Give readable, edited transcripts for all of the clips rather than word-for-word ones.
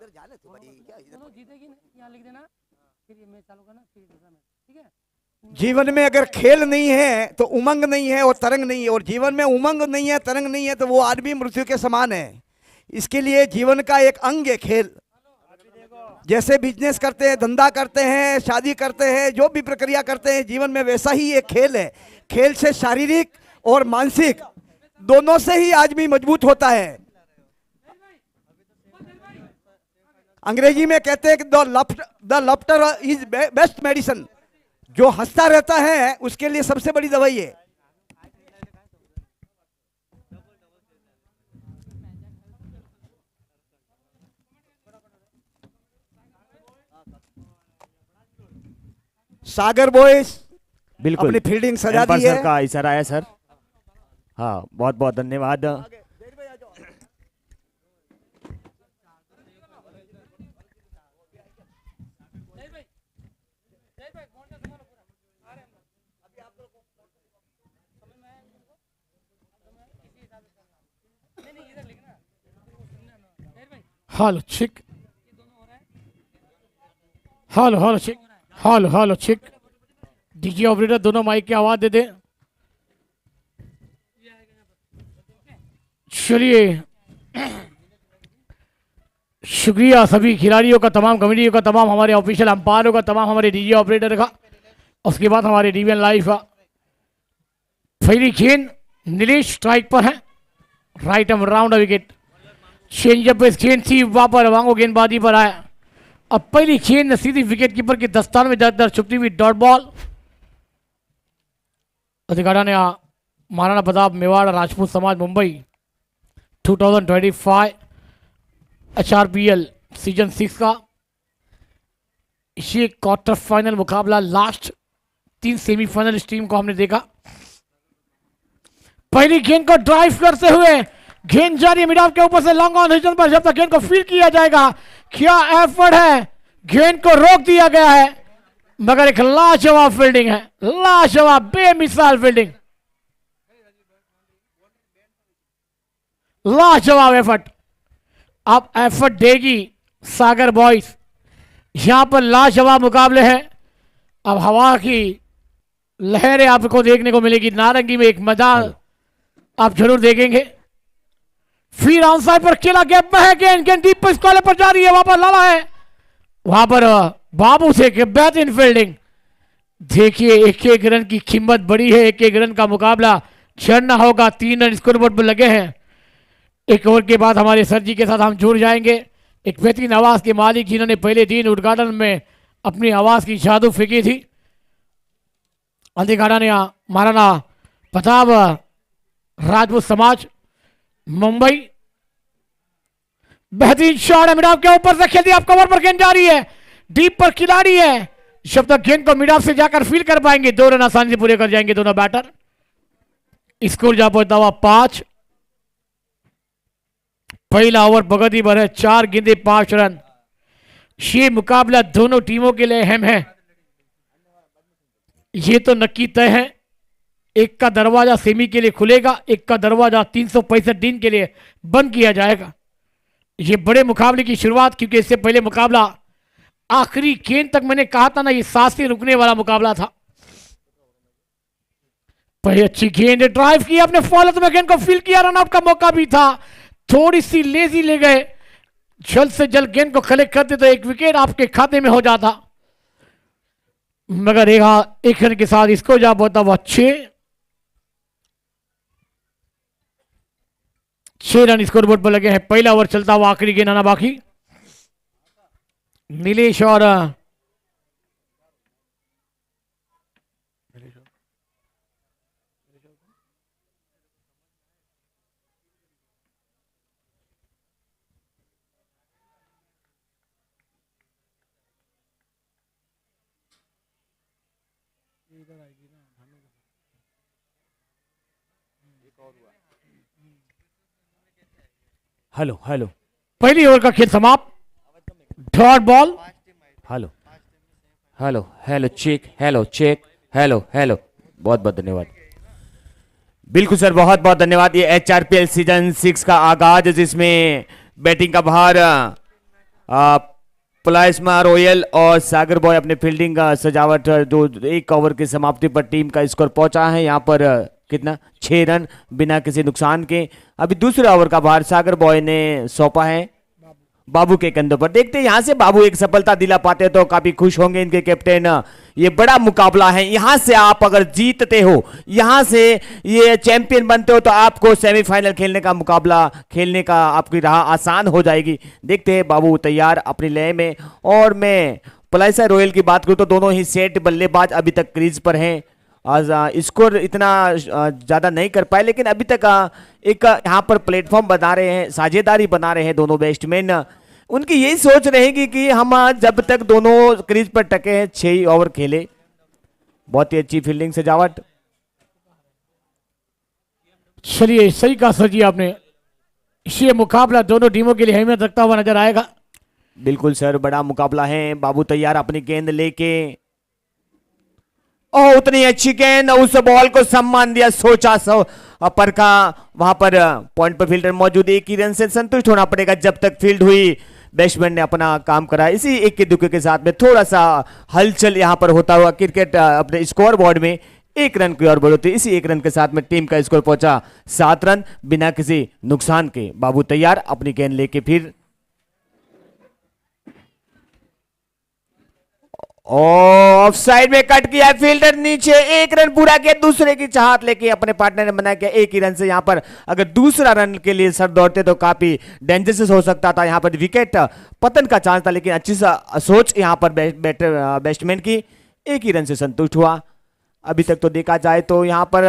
उधर जाने तो भाई क्या इधर जीतेगी ना, यहाँ लिख देना, फिर ये मैच चालू करना, फिर दूसरा मैच, ठीक है। जीवन में अगर खेल नहीं है तो उमंग नहीं है और तरंग नहीं है, और जीवन में उमंग नहीं है, तरंग नहीं है, तो वो आदमी मृत्यु के समान है। इसके लिए जीवन का एक अंग है खेल। जैसे बिजनेस करते हैं, धंधा करते हैं, शादी करते हैं, जो भी प्रक्रिया करते हैं जीवन में, वैसा ही एक खेल है। खेल से शारीरिक और मानसिक दोनों से ही आदमी मजबूत होता है। अंग्रेजी में कहते हैं कि the laughter is best medicine. जो हंसता रहता है उसके लिए सबसे बड़ी दवाई है। सागर बॉयज बिल्कुल अपनी फील्डिंग सजा एम्पायर दी है। सर का इशारा है सर। हाँ, बहुत बहुत धन्यवाद। हेलो चिक, हेलो चिक, हेलो चिक। डीजे ऑपरेटर दोनों माइक की आवाज दे दे। चलिए, शुक्रिया सभी खिलाड़ियों का, तमाम कमेटियों का, तमाम हमारे ऑफिशियल अंपायरों का, तमाम हमारे डीजे ऑपरेटर का, उसके बाद हमारे डीवीएन लाइव का। पहली गेंद नीलेश स्ट्राइक पर है, right arm round wicket. Change up पे गेंद थी, वहां पर वांगो गेंदबाजी पर आया। अब पहली गेंद सीधी विकेट कीपर की दस्तान में जाकर छुपती हुई डॉट बॉल। अधिकारा ने महाराणा प्रताप मेवाड़ राजपूत समाज मुंबई 2025 HRPL सीजन 6 का ये क्वार्टर फाइनल मुकाबला। लास्ट 3 सेमीफाइनल इस टीम को हमने देखा। पहली गेंद को ड्राइव करते हुए गेंद जारी मिड ऑफ के ऊपर से लॉन्ग ऑन रीजन पर, जब तक गेंद को फील्ड किया जाएगा। क्या एफर्ट है, गेंद को रोक दिया गया है, मगर एक लाजवाब फील्डिंग है, लाजवाब बेमिसाल फील्डिंग, लाजवाब एफर्ट। अब एफर्ट देगी सागर बॉयज। यहां पर लाजवाब मुकाबले हैं। अब हवा की लहरें आपको देखने को मिलेगी। नारंगी में एक मजा आप जरूर देखेंगे। फिर ऑन साइड पर केला गैप में है, गेंद डीप पर स्क्वायर पर जा रही है, वहां पर लाला है, वहां पर बाबू से बेहतरीन फील्डिंग। देखिए, एक एक रन की कीमत बड़ी है, एक एक रन का मुकाबला छड़ना होगा। 3 रन स्कोरबोर्ड पर लगे हैं। एक ओवर के बाद हमारे सर जी के साथ हम जुड़ जाएंगे, एक बेहतरीन आवाज के मालिक जिन्होंने पहले दिन उद्घाटन में अपनी आवाज की जादू फेंकी थी। अधिकारा ने महाराणा प्रताप राजपूत समाज मुंबई। बेहतरीन शॉट है, मिड ऑफ के ऊपर से खेल दिया। आप कवर पर गेंद जा रही है, डीप पर खिलाड़ी है, जब तक गेंद को मिड ऑफ से जाकर फील कर पाएंगे 2 रन आसानी से पूरे कर जाएंगे दोनों बैटर। स्कोर जा पहुंचता हुआ 5। पहला ओवर प्रगति पर है, 4 गेंदे 5 रन। ये मुकाबला दोनों टीमों के लिए अहम है। ये तो नक्की तय है, एक का दरवाजा सेमी के लिए खुलेगा, एक का दरवाजा 365 दिन के लिए बंद किया जाएगा। ये बड़े मुकाबले की शुरुआत, क्योंकि इससे पहले मुकाबला आखिरी गेंद तक मैंने कहा था ना, ये सांस से रुकने वाला मुकाबला था। पहले अच्छी गेंद ड्राइव की, अपने फॉलो में गेंद को फील किया, रनआउट का मौका भी था, थोड़ी सी लेजी ले गए। जल्द से जल्द गेंद को कलेक्ट करते तो एक विकेट आपके खाते में हो जाता, मगर एक रन के साथ इसको जा पहुंचा वो 6 रन स्कोरबोर्ड पर लगे हैं। पहला ओवर चलता हुआ आखिरी गेंद आना बाकी। नीलेश और हेलो हेलो पहली ओवर का खेल समाप्त। Dot ball. Hello hello hello check, hello check, hello hello. बहुत बहुत धन्यवाद। बिल्कुल सर, बहुत बहुत धन्यवाद। ये HRPL सीजन 6 का आगाज, जिसमें बैटिंग का भार प्लाज्मा रॉयल और सागर बॉय अपने फील्डिंग का सजावट जो 1 ओवर की समाप्ति पर टीम का स्कोर पहुंचा है यहाँ पर कितना 6 रन बिना किसी नुकसान के। अभी दूसरे ओवर का भार सागर बॉय ने सौंपा है बाबू के कंधों पर। देखते हैं यहाँ से बाबू एक सफलता दिला पाते तो काफी खुश होंगे इनके कैप्टन। ये बड़ा मुकाबला है, यहाँ से आप अगर जीतते हो, यहाँ से ये चैंपियन बनते हो तो आपको सेमीफाइनल खेलने का मुकाबला खेलने का आपकी राह आसान हो जाएगी। देखते हैं बाबू तैयार अपनी लय में। और मैं प्लाज्मा रॉयल की बात करूँ तो दोनों ही सेट बल्लेबाज अभी तक क्रीज पर हैं। आज स्कोर इतना ज़्यादा नहीं कर पाए, लेकिन अभी तक एक यहाँ पर प्लेटफॉर्म बना रहे हैं, साझेदारी बना रहे हैं दोनों बैट्समैन। उनकी यही सोच रहेगी कि हम जब तक दोनों क्रीज पर टके हैं 6 ओवर खेले। बहुत ही अच्छी फील्डिंग सजावट। चलिए सही कहा सर जी आपने, ये मुकाबला दोनों टीमों के लिए अहमियत रखता हुआ नजर आएगा। बिल्कुल सर, बड़ा मुकाबला है। बाबू तैयार अपनी गेंद लेके। ओह उतनी अच्छी गेंद, उस बॉल को सम्मान दिया, सोचा पर का वहां पर पॉइंट पर फील्डर मौजूद। 1 ही रन से संतुष्ट होना पड़ेगा जब तक फील्ड हुई। बैट्समैन ने अपना काम करा। इसी एक के दुखे के साथ में थोड़ा सा हलचल यहां पर होता हुआ क्रिकेट अपने स्कोर बोर्ड में 1 रन की ओर बढ़ोतरी। इसी 1 रन के साथ में टीम का स्कोर पहुंचा 7 रन बिना किसी नुकसान के। बाबू तैयार अपनी गेंद लेके फिर ऑफ साइड में कट किया फील्डर नीचे। 1 रन पूरा किया, दूसरे की चाहत लेके अपने पार्टनर ने बना किया 1 ही रन से। यहां पर अगर दूसरा रन के लिए सर दौड़ते तो काफी डेंजरस हो सकता था। यहां पर विकेट पतन का चांस था, लेकिन अच्छी सोच यहां पर बैट्समैन की। 1 ही रन से संतुष्ट हुआ। अभी तक तो देखा जाए तो यहां पर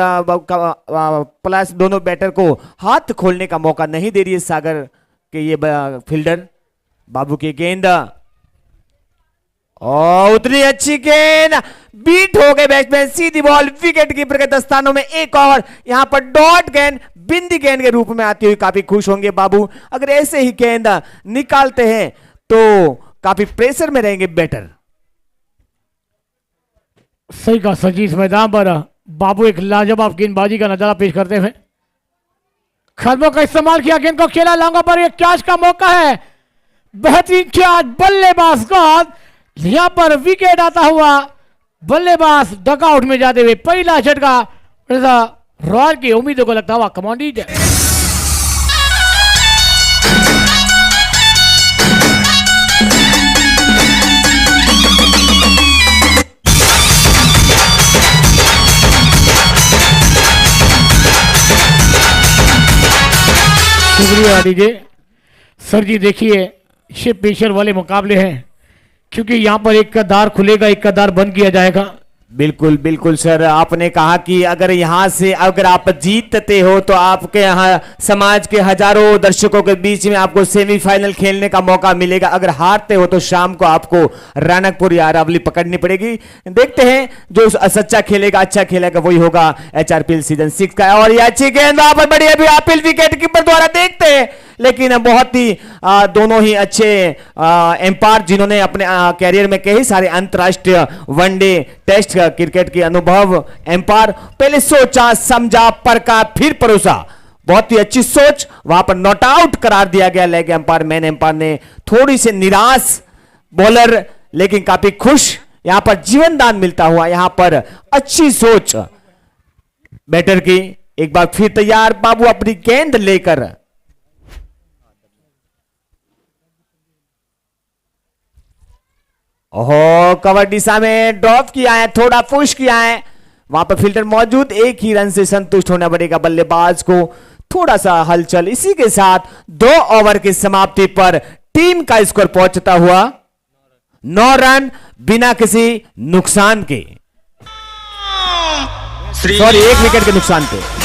प्लस दोनों बैटर को हाथ खोलने का मौका नहीं दे रही है सागर के ये फील्डर। बाबू की गेंद और उतनी अच्छी गेंद, बीट हो गए बैट्समैन, सीधी बॉल विकेट कीपर के दस्तानों में। 1 और यहां पर डॉट गेंद बिंदी गेंद के रूप में आती हुई काफी खुश होंगे बाबू। अगर ऐसे ही गेंद निकालते हैं तो काफी प्रेशर में रहेंगे बैटर। सही कहा सर जी, इस मैदान पर बाबू एक लाजवाब गेंदबाजी का नजारा पेश करते हुए कदमों का इस्तेमाल किया, गेंद को खेला लॉन्ग पर। एक कैच का मौका है, बेहतरीन कैच, बल्लेबाज का यहां पर विकेट आता हुआ, बल्लेबाज डकआउट में जाते हुए पहला झटका रॉयल की उम्मीदों को लगता हुआ कमांडेड। शुक्रिया दीजिए सर जी। देखिए ये पेशर वाले मुकाबले हैं, क्योंकि यहां पर एक का दार खुलेगा, एक का दार बंद किया जाएगा। बिल्कुल बिल्कुल सर, आपने कहा कि अगर यहां से अगर आप जीतते हो तो आपके यहाँ समाज के हजारों दर्शकों के बीच में आपको सेमीफाइनल खेलने का मौका मिलेगा। अगर हारते हो तो शाम को आपको रानकपुर या अरावली पकड़नी पड़ेगी। देखते हैं जो सच्चा खेलेगा, अच्छा खेलेगा, वही होगा HRPL सीजन 6 का। और ये अच्छी गेंद वहां पर बड़ी अभी अपील विकेट कीपर द्वारा देखते हैं, लेकिन बहुत ही दोनों ही अच्छे एम्पायर जिन्होंने अपने कैरियर में कई सारे अंतरराष्ट्रीय वनडे टेस्ट क्रिकेट के अनुभव एम्पायर। पहले सोचा समझा परखा फिर परोसा, बहुत ही अच्छी सोच। वहां पर नॉट आउट करार दिया गया लेग एम्पायर, मैन एम्पायर ने। थोड़ी से निराश बॉलर, लेकिन काफी खुश। यहां पर जीवन दान मिलता हुआ, यहां पर अच्छी सोच बैटर की। एक बार फिर तैयार बाबू अपनी गेंद लेकर। ओहो कवर दिशा में ड्रॉप किया है, थोड़ा पुश किया है, वहां पर फील्डर मौजूद। 1 ही रन से संतुष्ट होना पड़ेगा बल्लेबाज को। थोड़ा सा हलचल, इसी के साथ 2 ओवर की समाप्ति पर टीम का स्कोर पहुंचता हुआ 9 रन बिना किसी नुकसान के, सॉरी 1 विकेट के नुकसान पे।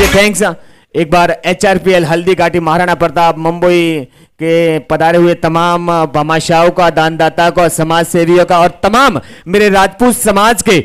थैंक्स। एक बार HRPL हल्दी घाटी महाराणा प्रताप मुंबई के पधारे हुए तमाम भामाशाहों का, दानदाता का, समाज सेवियों का और तमाम मेरे राजपूत समाज के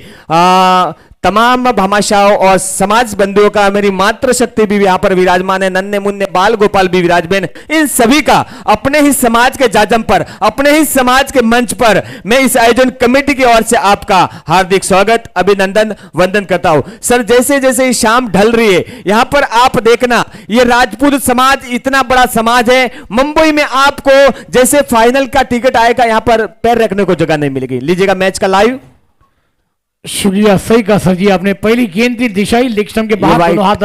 तमाम भामाशाहों और समाज बंधुओं का, मेरी मातृशक्ति भी यहाँ पर विराजमान है, नन्हे मुन्ने बाल गोपाल भी विराजमान, इन सभी का अपने ही समाज के जाजम पर, अपने ही समाज के मंच पर मैं इस आयोजन कमेटी की ओर से आपका हार्दिक स्वागत, अभिनंदन, वंदन करता हूं। सर जैसे जैसे ये शाम ढल रही है, यहां पर आप देखना, ये राजपूत समाज इतना बड़ा समाज है, मुंबई में आपको जैसे फाइनल का टिकट आएगा, यहां पर पैर रखने को जगह नहीं मिलेगी। लीजिएगा मैच का लाइव। शुक्रिया, सही कहा सर जी आपने। पहली गेंद थी दिशाई, लेग स्टंप के बाहर दोनों हाथ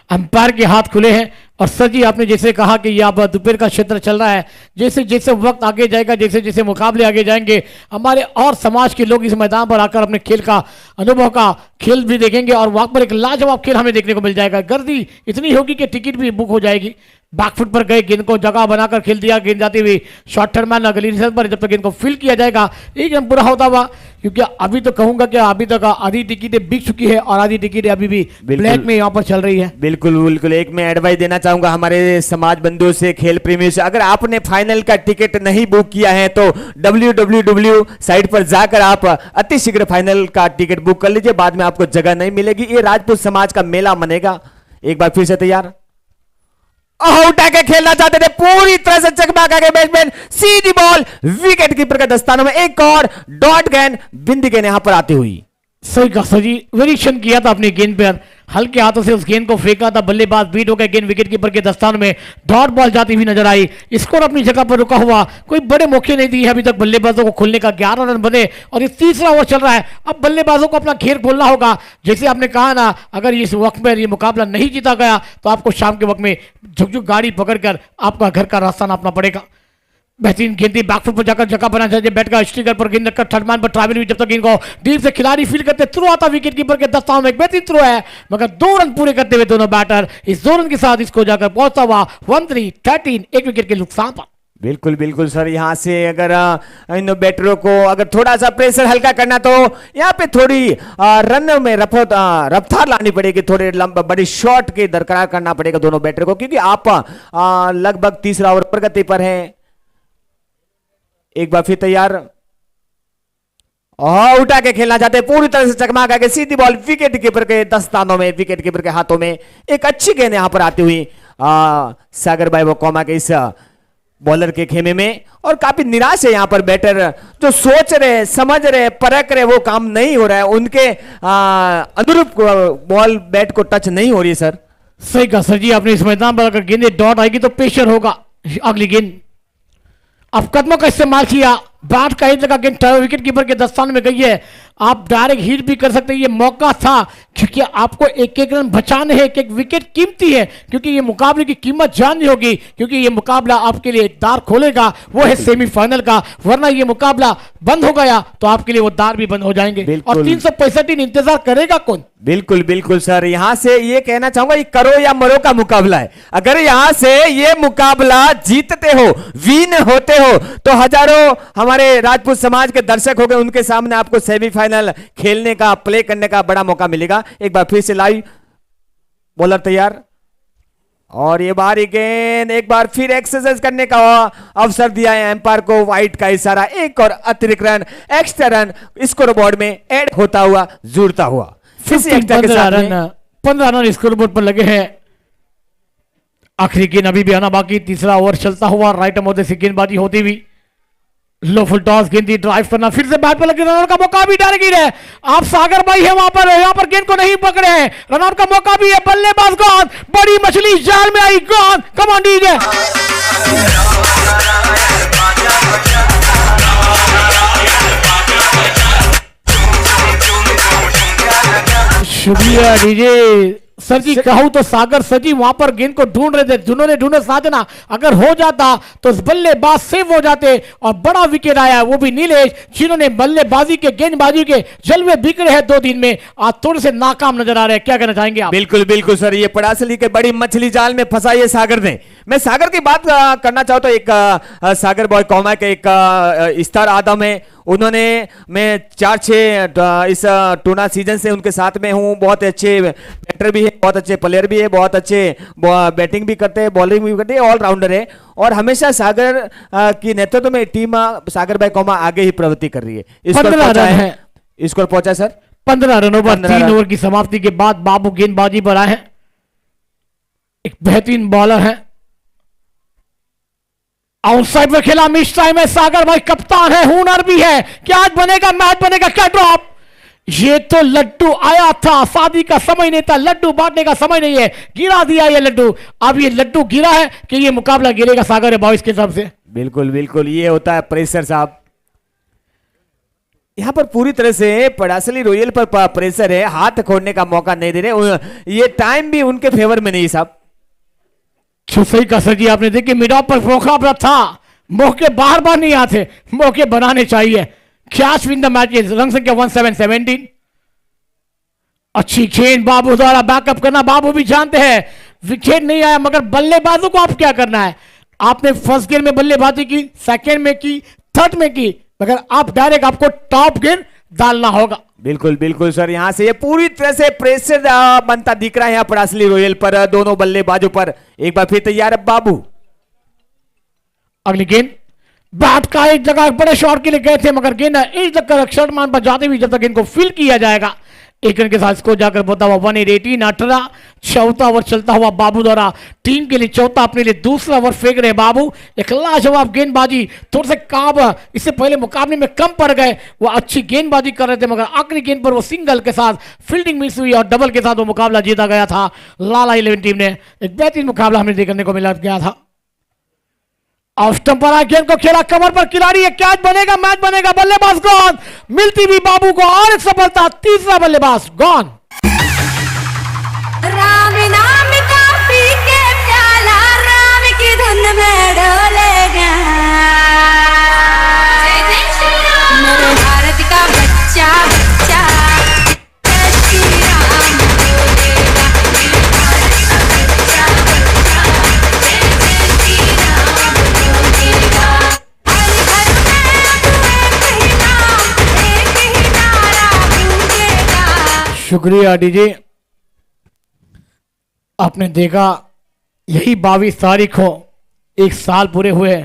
अंपायर के हाथ खुले हैं। और सर जी आपने जैसे कहा कि ये अब दोपहर का क्षेत्र चल रहा है, जैसे जैसे वक्त आगे जाएगा, जैसे जैसे मुकाबले आगे जाएंगे, हमारे और समाज के लोग इस मैदान पर आकर अपने खेल का अनुभव का खेल भी देखेंगे और वहां पर एक लाजवाब खेल हमें देखने को मिल जाएगा। गर्दी इतनी होगी कि टिकट भी बुक हो जाएगी। बैकफुट पर गए, गेंद को जगह बनाकर खेल दिया, गेंद जाती हुई शॉर्ट टर्म में अगली रिजल्ट पर जब तक गेंद को फिल किया जाएगा एक रन पूरा होता हुआ, क्योंकि अभी तो कहूंगा कि अभी तक आधी टिकटें बिक चुकी है और आधी टिकटें अभी भी ब्लैक में यहाँ पर चल रही है। बिल्कुल बिल्कुल, एक मैं एडवाइस देना चाहूंगा हमारे समाज बंधुओं से, खेल प्रेमियों से, अगर आपने फाइनल का टिकट नहीं बुक किया है तो www साइट पर जाकर आप अति शीघ्र फाइनल का टिकट बुक कर लीजिए, बाद में आपको जगह नहीं मिलेगी। ये राजपूत समाज का मेला मनेगा। एक बार फिर से तैयार, उठा के खेलना चाहते थे, पूरी तरह से चकमा के बैट्समैन, सीधी बॉल विकेट कीपर के दस्तानों में, एक और डॉट गेंद, बिंदी गेंद यहां पर आती हुई। सही कहा सर जी, निरीक्षण किया था अपनी गेंद पर, हल्के हाथों से उस गेंद को फेंका था, बल्लेबाज बीट हो गए, गेंद विकेट कीपर के दस्तान में डॉट बॉल जाती हुई नजर आई। स्कोर अपनी जगह पर रुका हुआ, कोई बड़े मौके नहीं दिए अभी तक बल्लेबाजों को खुलने का। 11 रन बने और ये तीसरा ओवर चल रहा है। अब बल्लेबाजों को अपना खेल खोलना होगा। जैसे आपने कहा ना, अगर इस वक्त में ये मुकाबला नहीं जीता गया तो आपको शाम के वक्त में झुक गाड़ी पकड़कर आपका घर का रास्ता नापना पड़ेगा। बेहतरीन गेंदी, बैकफुट पर जाकर जगह बनाना चाहिए, बैट का स्टिकर पर गेंद रखकर थर्ड मैन पर ट्रैवल हुई, जब तक इनको डीप से खिलाड़ी फील करते, थ्रो आता विकेट कीपर के दस्तानों में, एक बेहतरीन थ्रो है, मगर 2 रन पूरे करते हुए दोनों बैटर इस 2 रन के साथ इसको जाकर पहुंचता हुआ 1-3-13, एक विकेट के नुकसान पर। बिल्कुल बिल्कुल सर, यहां से अगर इन बैटरों को अगर थोड़ा सा प्रेशर हल्का करना तो यहां पे थोड़ी रन में रफ्तार लानी पड़ेगी, थोड़े लंबा बड़ी शॉट के दरकरार करना पड़ेगा दोनों बैटर को, क्योंकि आप लगभग तीसरा ओवर प्रगति पर हैं। एक बार फिर तैयार, उठा के खेलना चाहते, पूरी तरह से चकमा करके सीधी बॉल विकेट कीपर के दस्तानों में, विकेट कीपर के हाथों में, एक अच्छी गेंद यहां पर आती हुई सागर भाई वो कौमा के इस बॉलर के खेमे में। और काफी निराश है यहां पर बैटर, जो सोच रहे, समझ रहे, परख रहे, वो काम नहीं हो रहा है, उनके अनुरूप बॉल बैट को टच नहीं हो रही है सर। सही कहा सर जी आपने। इस मैदान पर अगर गेंद डॉट आएगी तो प्रेशर होगा अगली गेंद। अब कदमों का इस्तेमाल किया, बैट का हिट लगा, गेंद विकेट कीपर के दस्तान में गई है। आप डायरेक्ट हिट भी कर सकते हैं, ये मौका था, क्योंकि आपको एक एक रन बचाने हैं, एक एक विकेट कीमती है, क्योंकि ये मुकाबले की कीमत जाननी होगी, क्योंकि ये मुकाबला आपके लिए द्वार खोलेगा, वो है सेमीफाइनल का। वरना ये मुकाबला बंद हो गया तो आपके लिए वो द्वार भी बंद हो जाएंगे और 365 दिन इंतजार करेगा कौन। बिल्कुल बिल्कुल सर, यहां से ये कहना चाहूंगा, ये करो या मरो का मुकाबला है। अगर यहां से ये मुकाबला जीतते हो, विन होते हो, तो हजारों हमारे राजपूत समाज के दर्शक हो गए, उनके सामने आपको सेमीफाइनल खेलने का, प्ले करने का बड़ा मौका मिलेगा। एक बार फिर से लाइव, बॉलर तैयार, और ये बाहरी गेंद, एक बार फिर एक्सरसाइज करने का अवसर दिया है एम्पायर को, वाइट का इशारा, एक और अतिरिक्त run, extra run score board में ऐड होता हुआ, जुड़ता हुआ। 15 रन स्कोर बोर्ड पर लगे हैं। आखिरी गेंद अभी भी आना बाकी, तीसरा ओवर चलता हुआ, राइट मोदे से गेंदबाजी होती हुई, लो फुल टॉस, गेंदी ड्राइव करना, फिर से बैट पर लगे, रनआउट का मौका भी डाल गिर है। आप सागर भाई है वहां पर, यहां पर गेंद को नहीं पकड़े हैं, रनआउट का मौका भी है, बल्लेबाज गेंद, बड़ी मछली जाल में आई, गेंद, कम ऑन डीजे। शुक्रिया डीजे। सर जी कहूं तो सागर सर जी वहां पर गेंद को ढूंढ रहे थे, जिन्होंने ढूंढे साधना, अगर हो जाता तो बल्लेबाज सेव हो जाते और बड़ा विकेट आया, वो भी नीलेश, जिन्होंने बल्लेबाजी के, गेंदबाजी के जलवे बिक रहे हैं 2 दिन में, आज थोड़े से नाकाम नजर आ रहे हैं। क्या कहना चाहेंगे आप? बिल्कुल बिल्कुल सर, ये पड़ासली के बड़ी मछली जाल में फंसा ये सागर ने। मैं सागर की बात करना चाहता हूं, एक सागर बॉय कौमा के एक स्टार आदम है, उन्होंने, मैं 4-6 इस टूर्ना सीजन से उनके साथ में हूं, बहुत अच्छे बैटर भी है, बहुत अच्छे प्लेयर भी है, बहुत अच्छे बैटिंग भी करते हैं, बॉलिंग भी करते हैं, ऑलराउंडर है, और हमेशा सागर की नेतृत्व में टीम सागर भाई कौमा आगे ही प्रवृत्ति कर रही है। स्कोर पहुंचा है सर 15 रनों पर 15 3 रन। ओवर की समाप्ति के बाद बाबू गेंदबाजी पर आए हैं। एक बेहतरीन बॉलर है, आउटसाइड में खेला, मिस टाइम है, सागर भाई कप्तान है, हुनर भी है, क्या आज बनेगा मैच बनेगा क्या ड्रॉप? ये तो लड्डू आया था, शादी का समय नहीं था, लड्डू बांटने का समय नहीं है, गिरा दिया ये लड्डू। अब ये लड्डू गिरा है कि ये मुकाबला गिरेगा सागर बॉयज के तरफ से। बिल्कुल बिल्कुल, ये होता है प्रेशर साहब। यहाँ पर पूरी तरह से पड़ासली रॉयल पर प्रेशर है, हाथ खोलने का मौका नहीं दे रहे, ये टाइम भी उनके फेवर में नहीं साहब। सही का सर जी, आपने देखिए मिड ऑफ पर मुकाबला था, मौके बार बार नहीं आते, मौके बनाने चाहिए। Catch win the match, run संख्या 1717। अच्छी गेंद बाबू द्वारा बैकअप करना, बाबू भी जानते हैं विकेट नहीं आया, मगर बल्लेबाजों को आप क्या करना है? आपने फर्स्ट गेंद में बल्लेबाजी की, सेकंड में की, थर्ड में की, मगर आप डायरेक्ट आपको टॉप गेंद डालना होगा। बिल्कुल बिल्कुल सर, यहां से ये पूरी तरह से प्रेशर बनता दिख रहा है यहाँ पड़ासली रॉयल पर, दोनों बल्लेबाजों पर। एक बार फिर तैयार है बाबू। अगली गेंद बैट का एक जगह बड़े शॉट के लिए गए थे, मगर गेंद इस जगह शॉट मान पर जाते हुए जब तक इनको फील किया जाएगा, एक रन के साथ स्कोर जाकर बोता हुआ 118। 18 चौथा ओवर चलता हुआ बाबू द्वारा टीम के लिए चौथा, अपने लिए दूसरा ओवर फेंक रहे बाबू। एक लाजवाब गेंदबाजी, थोड़े से काम इससे पहले मुकाबले में कम पड़ गए, वो अच्छी गेंदबाजी कर रहे थे, मगर आखिरी गेंद पर वो सिंगल के साथ फील्डिंग मिस हुई और डबल के साथ वो मुकाबला जीता गया था लाला 11 टीम ने। एक बेहतरीन मुकाबला हमें देखने को मिला गया था। ऑफ स्टंप पर गेंद को खेला, कवर पर खिलाड़ी है, कैच बनेगा मैच बनेगा, बल्लेबाज गॉन, मिलती भी बाबू को और एक सफलता, तीसरा बल्लेबाज गॉन। राम नाम का पी के प्याला, राम की धुन में डोलेगा। मेरे भारत का बच्चा बच्चा जय श्री राम बोलेगा। मेरे भारत का बच्चा बच्चा जय जय श्री राम बोलेगा। हर घर में एक ही नारा गूंजेगा। शुक्रिया डीजे। आपने देखा यही 22 तारीख को 1 साल पूरे हुए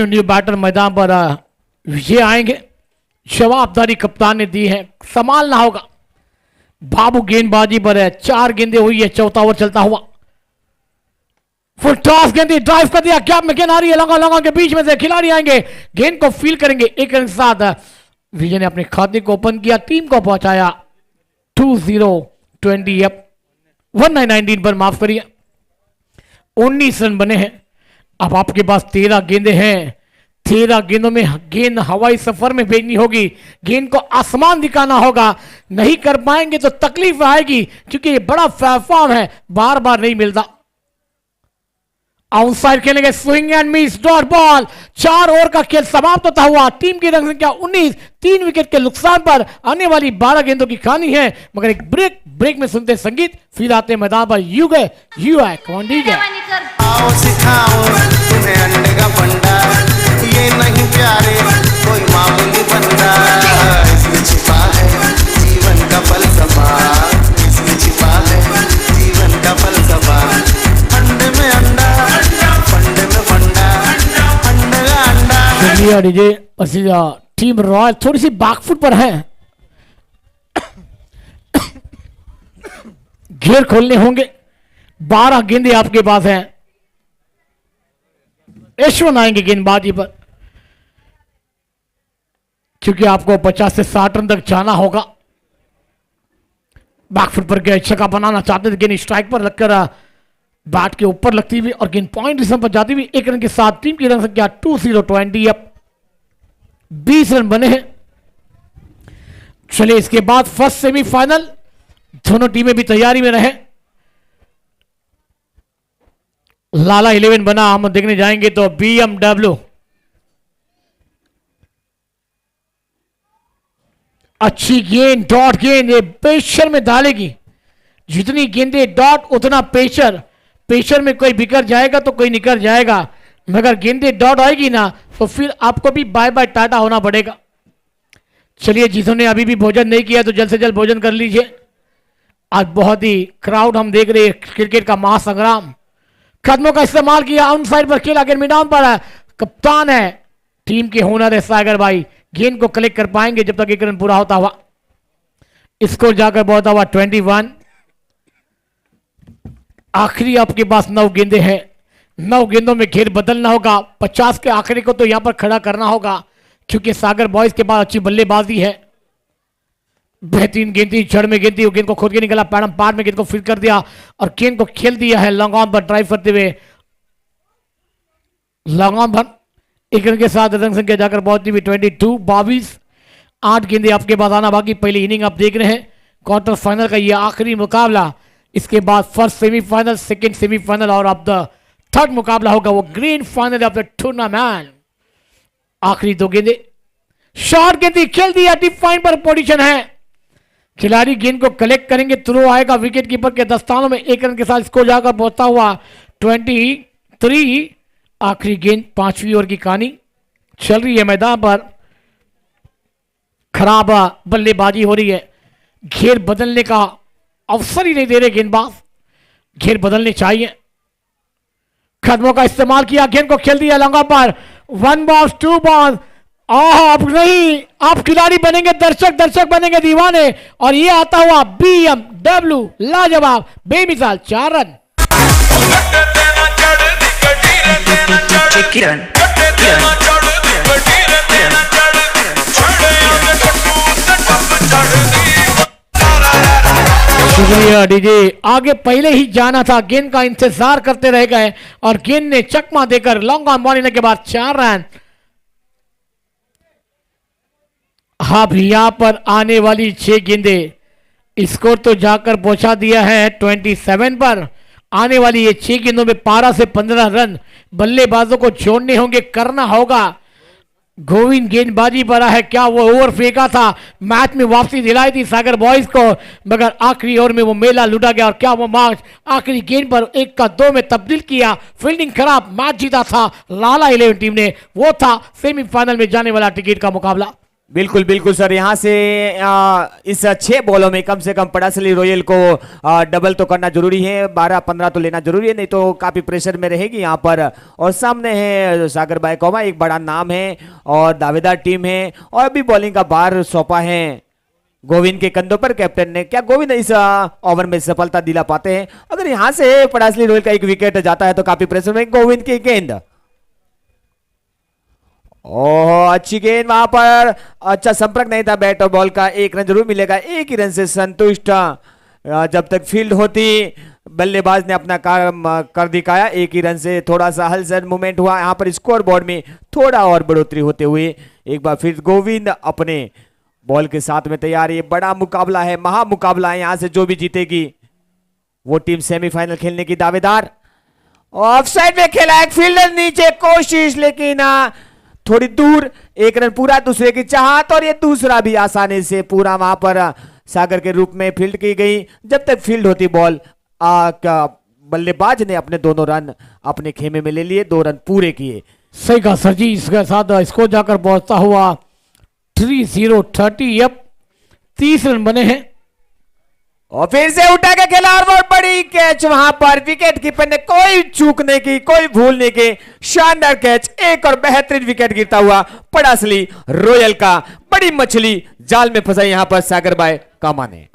न्यू बैटर मैदान पर विजय आएंगे। जवाबदारी कप्तान ने दी है, संभालना होगा। बाबू गेंदबाजी पर है, 4 गेंदें हुई है, चौथा ओवर चलता हुआ। फुल टॉस गेंद ड्राइव कर दिया, गैप में गेंद आ रही है, लंगा लंगा के बीच में से खिलाड़ी आएंगे, गेंद को फील करेंगे। एक रन के साथ विजय ने अपने खाते को ओपन किया, टीम को पहुंचाया 2020 अप 1919 पर, माफ करिए 19 रन बने हैं। अब आपके पास 13 गेंदें हैं, 13 गेंदों में गेंद हवाई सफर में भेजनी होगी, गेंद को आसमान दिखाना होगा। नहीं कर पाएंगे तो तकलीफ आएगी, क्योंकि ये बड़ा प्लेटफॉर्म है, बार बार नहीं मिलता। आउटसाइड खेलेंगे, swing and miss, dot ball. 4 over का खेल समाप्त होता हुआ, टीम की रन संख्या 19, 3 विकेट के नुकसान पर आने वाली 12 गेंदों की कहानी है। मगर एक ब्रेक में सुनते संगीत, फिर आते मैदान पर। यू गए यू आए कौन डी गए। आओ सिखाऊं तुम्हें अंडे का फंडा, ये नहीं प्यारे कोई मामूली बंदा। इसमें छिपा है जीवन का फलसफा, इसमें छिपा है जीवन का फलसफा। अंडे में अंडा, फंडे में फंडा, अंडे का अंडा। चलिए डीजे पसीजा, टीम रॉयल थोड़ी सी बैकफुट पर है, घेर खोलने होंगे। 12 गेंदे आपके पास हैं, यशवंत आएंगे गेंदबाजी पर, क्योंकि आपको 50 से 60 रन तक जाना होगा। बैकफुट पर गए, छक्का बनाना चाहते थे, गेंद स्ट्राइक पर लगकर बैट के ऊपर लगती हुई और गेंद पॉइंट डिस्टेंस पर जाती हुई। 1 रन के साथ टीम की रन संख्या 2020 अप 20 रन बने हैं। चलिए इसके बाद फर्स्ट सेमीफाइनल, दोनों टीमें भी तैयारी में रहे। लाला 11 बना, हम देखने जाएंगे तो BMW अच्छी गेंद, डॉट गेंद, ये पेशर में डालेगी। जितनी गेंदें डॉट उतना पेशर, पेशर में कोई बिखर जाएगा तो कोई निकल जाएगा, मगर गेंदें डॉट आएगी ना तो फिर आपको भी बाय बाय टाटा होना पड़ेगा। चलिए जिन्होंने अभी भी भोजन नहीं किया तो जल्द से जल्द भोजन कर लीजिए। आज बहुत ही क्राउड हम देख रहे हैं, क्रिकेट का महासंग्राम। कदमों का इस्तेमाल किया, आउट साइड पर खेला, गेंद मैदान पर है, कप्तान है टीम के हुनर है सागर भाई, गेंद को कलेक्ट कर पाएंगे जब तक एक रन पूरा होता हुआ। स्कोर जाकर बहुत हुआ 21। आखिरी आपके पास 9 गेंदे हैं, 9 गेंदों में खेल बदलना होगा। 50 के आंकड़े को तो यहां पर खड़ा करना होगा क्योंकि सागर बॉयज के पास अच्छी बल्लेबाजी है। बेहतरीन गेंद थी, जड़ में गेंद थी, गेंद को खोद के निकला, पैडम पार में गेंद को फिट कर दिया और गेंद को खेल दिया है लॉन्ग ऑन पर ड्राइव करते हुए। लॉन्ग ऑन पर एक रन के साथ रन संख्या जाकर पहुंचती हुई 22। 22 8 गेंदे आपके पास आना बाकी। पहली इनिंग आप देख रहे हैं, क्वार्टर फाइनल का ये आखिरी मुकाबला। इसके बाद फर्स्ट सेमीफाइनल, सेकंड सेमीफाइनल और अब द थर्ड मुकाबला होगा वो grand final of the tournament. आखिरी 2 गेंदे, शॉर्ट गेंदी खेल दिया, डिफाइन पर पोजीशन है। खिलाड़ी गेंद को कलेक्ट करेंगे, थ्रो आएगा विकेट कीपर के दस्तानों में। 1 रन के साथ स्कोर जाकर पहुंचता हुआ 23। आखिरी गेंद, 5वीं ओवर की कहानी चल रही है मैदान पर। खराब बल्लेबाजी हो रही है, घेर बदलने का अवसर ही नहीं दे रहे गेंदबाज। घेर बदलने चाहिए। कदमों का इस्तेमाल किया, गेंद को खेल दिया लंगा पर। 1 बॉल 2 बॉल। आप नहीं, आप खिलाड़ी बनेंगे, दर्शक बनेंगे दीवाने। और ये आता हुआ BMW लाजवाब बेमिसाल 4 रन। शुक्रिया डीजे। आगे पहले ही जाना था, गेंद का इंतजार करते रह गए और गेंद ने चकमा देकर लॉन्ग ऑन बॉल लेने के बाद 4 रन। अब यहां पर आने वाली 6 गेंदे, स्कोर तो जाकर पहुंचा दिया है 27 पर। आने वाली ये 6 गेंदों में 12 से 15 रन बल्लेबाजों को छोड़ने होंगे, करना होगा। गोविंद गेंदबाजी पर है, क्या वो ओवर फेंका था, मैच में वापसी दिलाई थी सागर बॉयज को, मगर आखिरी ओवर में वो मेला लूटा गया। और क्या वो मैच आखिरी गेंद पर 1 का 2 में तब्दील किया। फील्डिंग खराब, मैच जीता था लाला 11 टीम ने। वो था सेमीफाइनल में जाने वाला टिकट का मुकाबला। बिल्कुल बिल्कुल सर, यहाँ से इस 6 बॉलों में कम से कम पड़ासली रॉयल को डबल तो करना जरूरी है। 12-15 तो लेना जरूरी है, नहीं तो काफी प्रेशर में रहेगी यहाँ पर। और सामने है सागर बायकोमा, एक बड़ा नाम है और दावेदार टीम है और अभी बॉलिंग का भार सौंपा है गोविंद के कंधों पर कैप्टन ने। क्या गोविंद इस ओवर में सफलता दिला पाते हैं? अगर यहाँ से पड़ासली रॉयल का 1 विकेट जाता है तो काफी प्रेशर में गोविंद की गेंद। ओह, अच्छी गेंद, वहां पर अच्छा संपर्क नहीं था बैट और बॉल का। 1 रन जरूर मिलेगा, 1 ही रन से संतुष्ट जब तक फील्ड होती। बल्लेबाज ने अपना काम कर दिखाया, 1 ही रन से। थोड़ा सा हलचल मूवमेंट हुआ यहाँ पर स्कोर बोर्ड में, थोड़ा और बढ़ोतरी होते हुए एक बार फिर गोविंद अपने बॉल के साथ में तैयार। ये बड़ा मुकाबला है, महा मुकाबला है। यहाँ से जो भी जीतेगी वो टीम सेमीफाइनल खेलने की दावेदार। ऑफ साइड में खेला, एक फील्डर नीचे, कोशिश लेकिन थोड़ी दूर। 1 रन पूरा, दूसरे की चाहत और ये दूसरा भी आसानी से पूरा वहां पर सागर के रूप में फील्ड की गई। जब तक फील्ड होती बॉल, बल्लेबाज ने अपने दोनों रन अपने खेमे में ले लिए, 2 रन पूरे किए। सही कहा सर जी। इसके साथ स्कोर जाकर पहुंचता हुआ 30-30। अब 30 रन बने हैं और फिर से उठा के खेला और बहुत बड़ी कैच वहां पर। विकेट कीपर ने कोई चूक नहीं की, कोई भूल नहीं की। शानदार कैच, एक और बेहतरीन विकेट गिरता हुआ पड़ासली रॉयल का। बड़ी मछली जाल में फंसाई यहां पर सागर बाय कामा ने।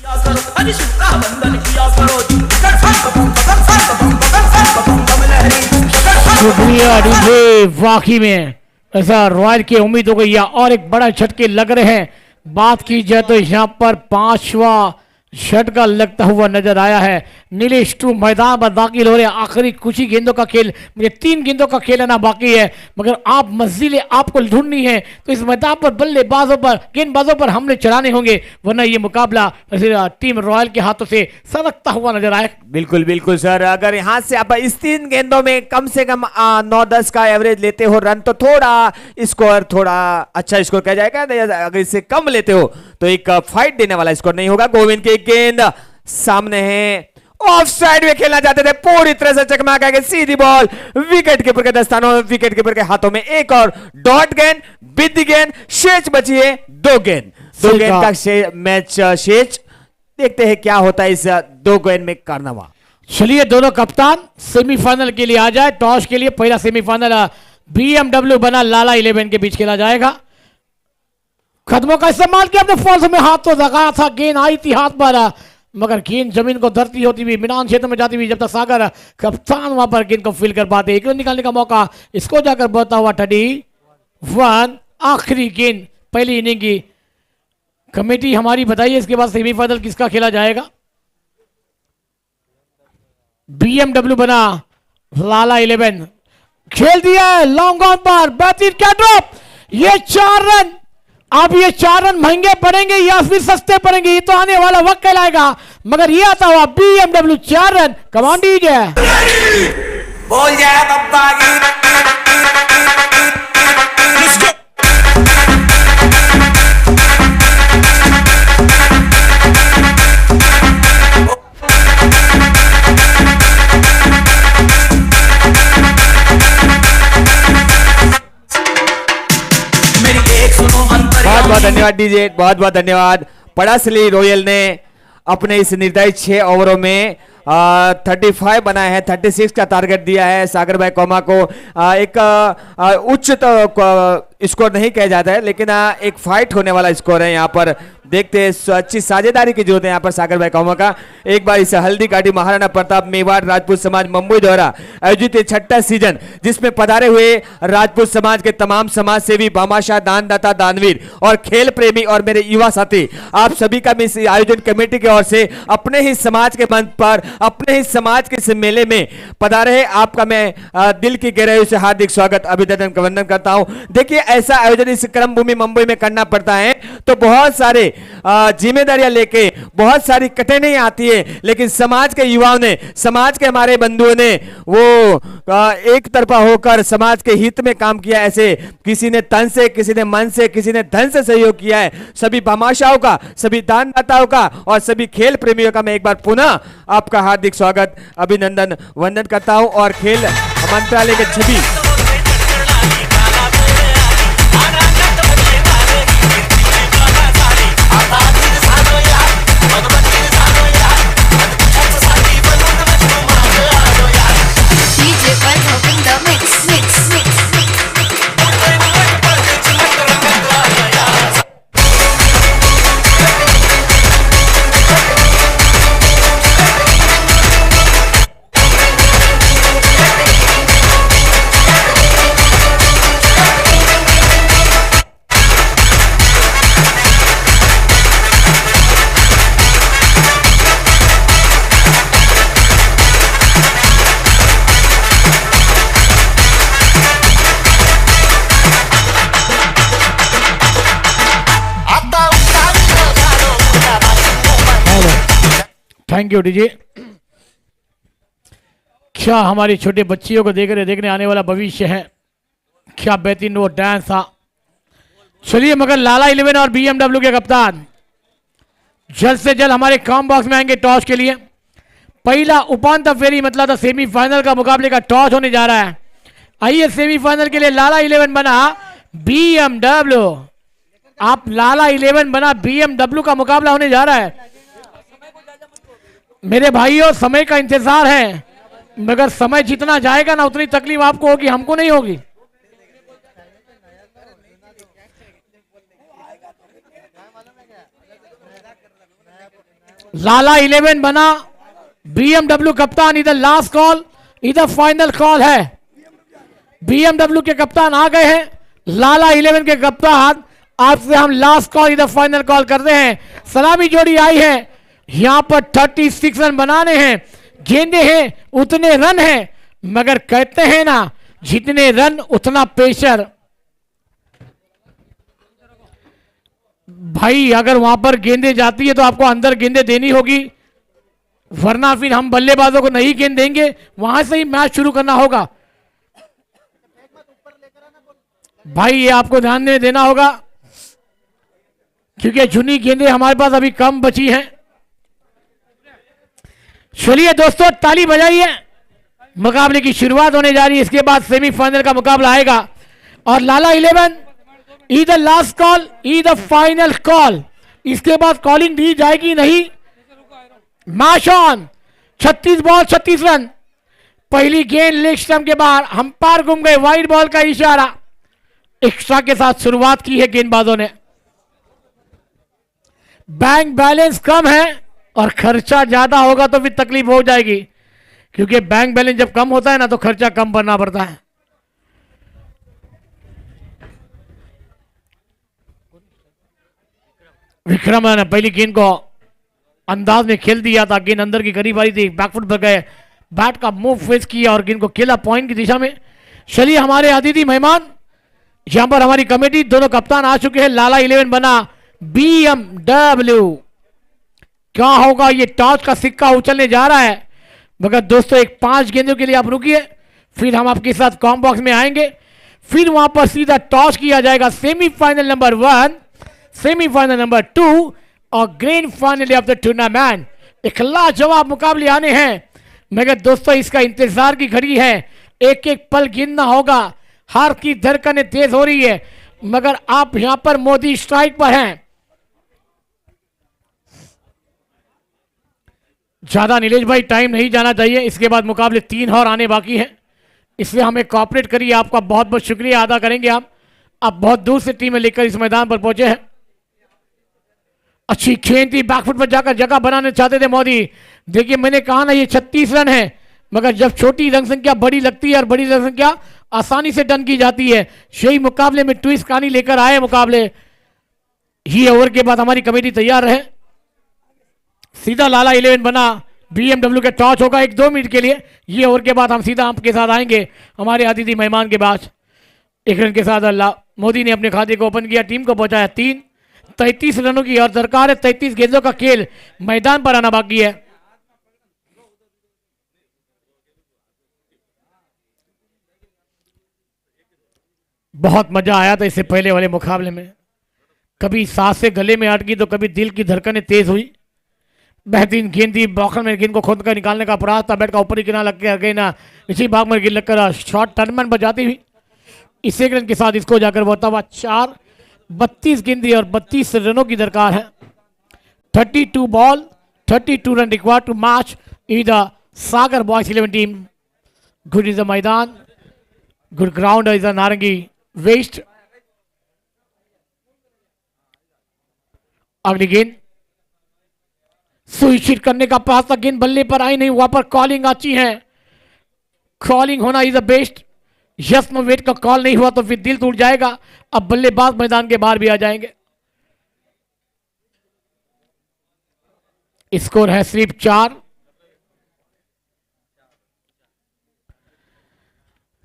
शुक्रिया डीजे। वाकई में ऐसा रॉयल की उम्मीद हो गई है और एक बड़ा झटके लग रहे हैं। बात की जाए तो यहां पर 5वां झटका लगता हुआ नजर आया है। नीलेश टू मैदान पर दाखिल हो रहे हैं। आखिरी कुछ ही गेंदों का खेल, मुझे 3 गेंदों का खेल आना बाकी है, मगर आप मंजिलें आपको ढूंढनी है तो इस मैदान पर बल्लेबाजों पर, गेंदबाजों पर हमले चलाने होंगे, वरना ये मुकाबला टीम रॉयल के हाथों से सरकता हुआ नजर आए। बिल्कुल बिल्कुल सर, अगर यहाँ से आप इस 3 गेंदों में कम से कम 9-10 का एवरेज लेते हो रन, तो थोड़ा स्कोर, थोड़ा अच्छा स्कोर कहा जाएगा। अगर इससे कम लेते हो तो एक फाइट देने वाला स्कोर नहीं होगा। गोविंद की गेंद सामने है, ऑफ साइड में खेलना चाहते थे, पूरी तरह से चकमा गए, सीधी बॉल विकेट कीपर के दस्तानों में, विकेट कीपर के हाथों में। एक और डॉट गेंद, बिद्दी गेंद, शेष बची है 2 गेंद। 2 गेंद का मैच शेष। देखते हैं क्या होता है इस 2 गेंद में कारनामा। चलिए दोनों कप्तान सेमीफाइनल के लिए आ जाए। टॉस के लिए पहला सेमीफाइनल BMW बना लाला 11 के बीच खेला जाएगा। कदमों का इस्तेमाल किया, अपने फॉल्स में हाथ तो लगाया था, गेंद आई थी हाथ पर, मगर गेंद जमीन को धरती होती हुई मैदान क्षेत्र में जाती हुई, जब तक सागर कप्तान वहां पर गेंद को फील कर पाते, एक रन निकालने का मौका इसको जाकर बढ़ता हुआ 31। आखिरी गेंद पहली इनिंग की। कमेटी हमारी बताइए इसके बाद सेमीफाइनल किसका खेला जाएगा? बीएमडब्ल्यू बना लाला 11 खेल दिया है लॉन्ग ऑन पर, बेहतरीन क्या ड्रॉप, ये 4 रन। अब ये 4 रन महंगे पड़ेंगे या फिर सस्ते पड़ेंगे, ये तो आने वाला वक्त कहलाएगा, मगर ये आता हुआ बीएमडब्ल्यू 4 रन। कमांड डीजे बोल जाए बब्बा की। बहुत बहुत धन्यवाद डीजे, बहुत बहुत धन्यवाद। पड़ासली रॉयल ने अपने इस निर्धारित 6 ओवरों में 35 बनाए हैं, 36 का टारगेट दिया है। सागर भाई कोमा को एक उच्च तो स्कोर नहीं कहा जाता है, लेकिन एक फाइट होने वाला स्कोर है। यहाँ पर देखते हैं, अच्छी साझेदारी की जरूरत है यहाँ पर सागर भाई कोमा का। एक बार इस हल्दी घाटी महाराणा प्रताप मेवाड़ राजपूत समाज मुंबई द्वारा आयोजित 6ठा सीजन, जिसमें पधारे हुए राजपूत समाज के तमाम समाज सेवी, भामाशाह, दानदाता, दानवीर और खेल प्रेमी और मेरे युवा साथी, आप सभी का इस आयोजन कमेटी की ओर से अपने ही समाज के मंच पर, अपने ही समाज के इस मेले में पधारे हैं। आपका मैं दिल की गहराइयों से हार्दिक स्वागत, अभिनंदन वंदन करता हूं। देखिए, ऐसा आयोजन इस क्रम भूमि मुंबई में करना पड़ता है तो बहुत सारे जिम्मेदारियां लेके, बहुत सारी कठिनाइयां आती है, लेकिन समाज के युवाओं ने, समाज के हमारे बंधुओं ने वो एक तरफा होकर समाज के हित में काम किया। ऐसे किसी ने तन से, किसी ने मन से, किसी ने धन से सहयोग किया है। सभी भामाशाहों का, सभी दानदाताओं का और सभी खेल प्रेमियों का मैं एक बार पुनः आपका हार्दिक स्वागत, अभिनंदन वंदन करता हूं। और खेल मंत्रालय के छवि थैंक यू डीजे। क्या हमारी छोटे बच्चियों को देखने आने वाला भविष्य है, क्या बेहतरीन वो डांस था। चलिए, मगर लाला 11 और बीएमडब्ल्यू के कप्तान जल्द से जल्द हमारे कॉम बॉक्स में आएंगे टॉस के लिए। पहला उपांत फेरी मतलब सेमीफाइनल का मुकाबले का टॉस होने जा रहा है। आइए, सेमीफाइनल के लिए लाला 11 बना बीएमडब्ल्यू। आप लाला 11 बना बीएमडब्ल्यू का मुकाबला होने जा रहा है। मेरे भाइयों, समय का इंतजार है, मगर समय जितना जाएगा ना उतनी तकलीफ आपको होगी, हमको नहीं होगी। लाला 11 बना बीएमडब्ल्यू कप्तान, इधर लास्ट कॉल, इधर फाइनल कॉल है। बीएमडब्ल्यू के कप्तान आ गए हैं, लाला 11 के कप्तान आपसे हम लास्ट कॉल, इधर फाइनल कॉल करते हैं। सलामी जोड़ी आई है, यहां पर 36 रन बनाने हैं, गेंदे हैं उतने रन हैं, मगर कहते हैं ना, जितने रन उतना प्रेशर। भाई, अगर वहां पर गेंदे जाती है तो आपको अंदर गेंदे देनी होगी, वरना फिर हम बल्लेबाजों को नहीं गेंद देंगे, वहां से ही मैच शुरू करना होगा। भाई, ये आपको ध्यान में देना होगा, क्योंकि चुनी गेंदें हमारे पास अभी कम बची हैं। चलिए दोस्तों, ताली बजाइए, मुकाबले की शुरुआत होने जा रही है। इसके बाद सेमीफाइनल का मुकाबला आएगा और लाला 11 either last call, either final call, इसके बाद कॉलिंग दी जाएगी नहीं। Match on, 36 ball 36 run. पहली गेंद लेग स्टंप के बाहर, अंपायर घूम गए, वाइड बॉल का इशारा। एक्स्ट्रा के साथ शुरुआत की है गेंदबाजों ने। बैंक बैलेंस कम है और खर्चा ज्यादा होगा तो फिर तकलीफ हो जाएगी, क्योंकि बैंक बैलेंस जब कम होता है ना तो खर्चा कम करना पड़ता है। विक्रम ने पहली गेंद को अंदाज में खेल दिया था, गेंद अंदर की करीब आई थी, बैकफुट पर गए, बैट का मूव फेस किया और गेंद को खेला पॉइंट की दिशा में। चलिए हमारे अतिथि मेहमान यहां पर हमारी कमेटी दोनों कप्तान आ चुके हैं। लाला 11 बना BMW। क्या होगा, ये टॉस का सिक्का उछलने जा रहा है, मगर दोस्तों एक 5 गेंदों के लिए आप रुकिए, फिर हम आपके साथ कॉम बॉक्स में आएंगे, फिर वहां पर सीधा टॉस किया जाएगा। सेमीफाइनल नंबर 1, सेमीफाइनल नंबर 2 और grand final of the tournament. एक लाजवाब मुकाबले आने हैं, मगर दोस्तों इसका इंतजार की घड़ी है, एक एक पल गिनना होगा। हार की धड़कनें तेज हो रही है, मगर आप यहां पर मोदी स्ट्राइक पर हैं। ज्यादा नीलेश भाई टाइम नहीं जाना चाहिए, इसके बाद मुकाबले 3 और आने बाकी हैं, इसलिए हमें कोऑपरेट करिए। आपका बहुत बहुत शुक्रिया अदा करेंगे हम। आप बहुत दूर से टीमें लेकर इस मैदान पर पहुंचे हैं। अच्छी गेंद थी, बैकफुट पर जाकर जगह बनाने चाहते थे मोदी। देखिए मैंने कहा ना ये 36 रन है, मगर जब छोटी रन संख्या बड़ी लगती है और बड़ी रन संख्या आसानी से डन की जाती है। यही मुकाबले में ट्विस्ट कहानी लेकर आए मुकाबले। ही ओवर के बाद हमारी कमेटी तैयार रहे। सीधा लाला 11 बना BMW का टॉस होगा 1-2 मिनट के लिए। ये ओवर के बाद हम सीधा आपके साथ आएंगे हमारे अतिथि मेहमान के पास। 1 रन के साथ अल्लाह मोदी ने अपने खाते को ओपन किया, टीम को पहुंचाया 3। 33 रनों की और दरकार है 33 गेंदों का खेल मैदान पर आना बाकी है। बहुत मजा आया था इससे पहले वाले मुकाबले में, कभी सांसें गले में अटकी तो कभी दिल की धड़कनें तेज हुई। बेहतरीन गेंद थी, बॉक्सर में गेंद को खोद कर निकालने का प्रयास था, बैट का ऊपर ही किनारा लग के गई ना, इसी भाग में गेंद लगकर शॉर्ट टर्नमैन पर जाती हुई इस 1 रन के साथ इसको जाकर बोलता हुआ 4। 32 गेंदी और 32 रनों की दरकार है। 32 ball 32 run required to match in the Sagar boys 11 team. Good is the maidan, good ground is the narangi west. अगली गेंद सुनिश्चित करने का प्रयास था, गेंद बल्ले पर आई नहीं, वहां पर कॉलिंग अच्छी है, कॉलिंग होना is the best. Yes no wait का कॉल नहीं हुआ तो फिर दिल टूट जाएगा। अब बल्लेबाज मैदान के बाहर भी आ जाएंगे। स्कोर है सिर्फ 4।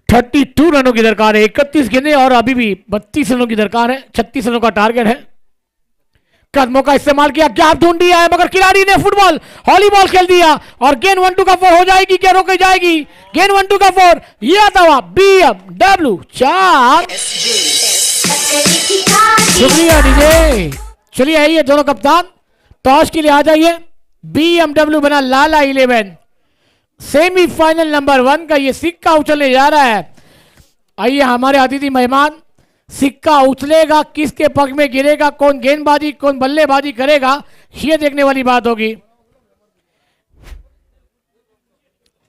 32 रनों की दरकार है, 31 गेंदें और अभी भी 32 रनों की दरकार है। 36 रनों का टारगेट है। कदमों का इस्तेमाल किया, गैप ढूंढ दिया है, मगर खिलाड़ी ने फुटबॉल हॉलीबॉल खेल दिया और गेंद 1-2 का 4 हो जाएगी क्या रोकी जाएगी? गेंद 1-2 का 4 ये आता हुआ BMW 4। शुक्रिया डीजे। चलिए आइए दोनों कप्तान टॉस के लिए आ जाइए। BMW बना लाला 11। सेमीफाइनल नंबर 1 का ये सिक्का उछलने जा रहा है। आइए हमारे अतिथि मेहमान, सिक्का उछलेगा, किसके पक्ष में गिरेगा, कौन गेंदबाजी कौन बल्लेबाजी करेगा, ये देखने वाली बात होगी।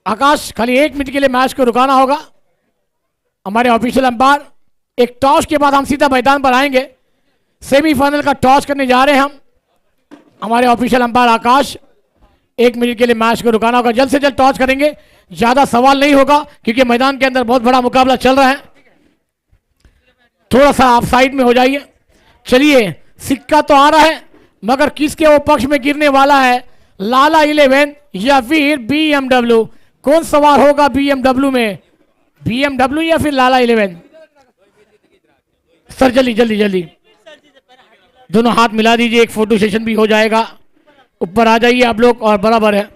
आकाश खाली 1 मिनट के लिए मैच को रुकाना होगा। हमारे ऑफिशियल अंपायर, एक टॉस के बाद हम सीधा मैदान पर आएंगे। सेमीफाइनल का टॉस करने जा रहे हैं हम। हमारे ऑफिशियल अंपायर आकाश, 1 मिनट के लिए मैच को रुकाना होगा। जल्द से जल्द टॉस करेंगे, ज्यादा सवाल नहीं होगा क्योंकि मैदान के अंदर बहुत बड़ा मुकाबला चल रहा है। थोड़ा सा आप साइड में हो जाइए। चलिए सिक्का तो आ रहा है, मगर किसके वो पक्ष में गिरने वाला है, लाला 11 या फिर BMW? कौन सवार होगा BMW में, BMW या फिर लाला 11? सर जल्दी जल्दी जल्दी दोनों हाथ मिला दीजिए, एक फोटो सेशन भी हो जाएगा। ऊपर आ जाइए आप लोग और बराबर है।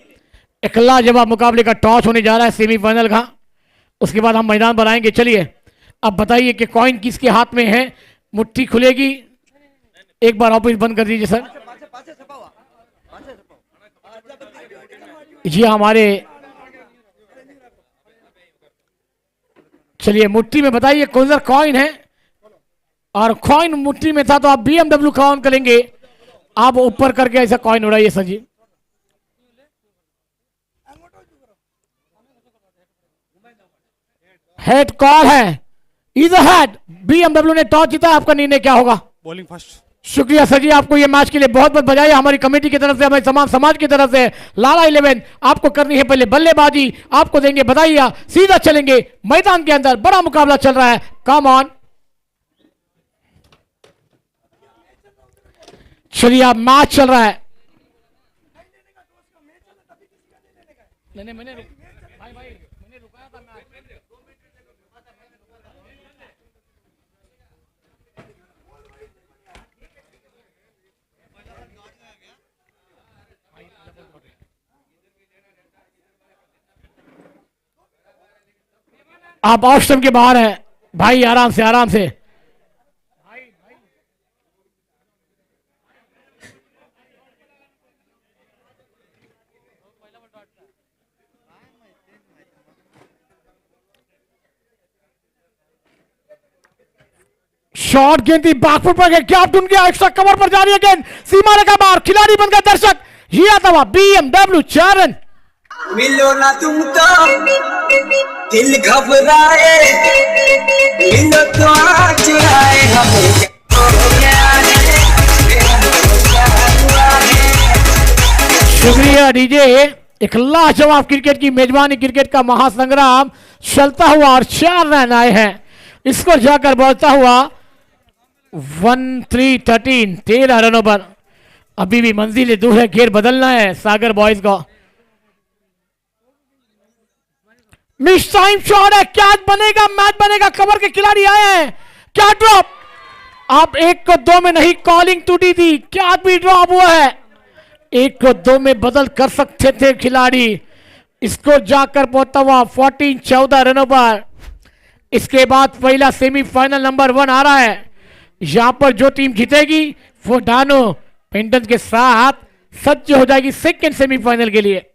एक लाजवाब मुकाबले का टॉस होने जा रहा है सेमीफाइनल का, उसके बाद हम मैदान पर आएंगे। चलिए अब बताइए कि कॉइन किसके हाथ में है, मुट्ठी खुलेगी। एक बार ऑफिस बंद कर दीजिए सर। जी हमारे, चलिए मुट्ठी में बताइए कौन सा कॉइन है, और कॉइन मुट्ठी में था तो आप BMW काउंट करेंगे। आप ऊपर करके ऐसा कॉइन उड़ाइए सर जी। हेड कॉल है, इधर हेड। BMW ने टॉस जीता, आपका निर्णय क्या होगा? Bowling first. शुक्रिया सर जी, आपको ये मैच के लिए बहुत बहुत बधाई हमारी कमेटी की तरफ से, हमारे तमाम समाज की तरफ से। लाला 11 आपको करनी है पहले बल्लेबाजी, आपको देंगे बधाइयां, सीधा चलेंगे मैदान के अंदर। बड़ा मुकाबला चल रहा है, कम ऑन। चलिए अब मैच चल रहा है। मैंने रुकाया था मैच। आप ऑफ स्टंप के बाहर है भाई, आराम से आराम से। शॉट गेंद थी, बैकफुट पर गया, क्या ढूंढ गया, एक्स्ट्रा कवर पर जा रही है गेंद, सीमा रेखा बाहर, खिलाड़ी बन गया दर्शक। ये था BMW 4 रन। मिलो ना तुम तो दिल घबराए, मिलो तो आज आए हमें शुक्रिया डीजे। एक लाजवाब क्रिकेट की मेजबानी, क्रिकेट का महासंग्राम चलता हुआ और 4 रन आए हैं। इसको जाकर बढ़ता हुआ 13 रनों पर। अभी भी मंजिल दूर है, घेर बदलना है सागर बॉयज को। मिस टाइम शॉट है, कैच बनेगा, मैच बनेगा, कवर के खिलाड़ी आए हैं, क्या ड्रॉप। अब 1 को 2 में नहीं, कॉलिंग टूटी थी, क्या भी ड्रॉप हुआ है। 1 को 2 में बदल कर सकते थे खिलाड़ी। इसको जाकर पहुंचता हुआ 14 रनों पर। इसके बाद पहला सेमीफाइनल नंबर 1 आ रहा है। यहां पर जो टीम जीतेगी वो डानो पेंटन के साथ सज्ज हो जाएगी सेकेंड सेमीफाइनल के लिए।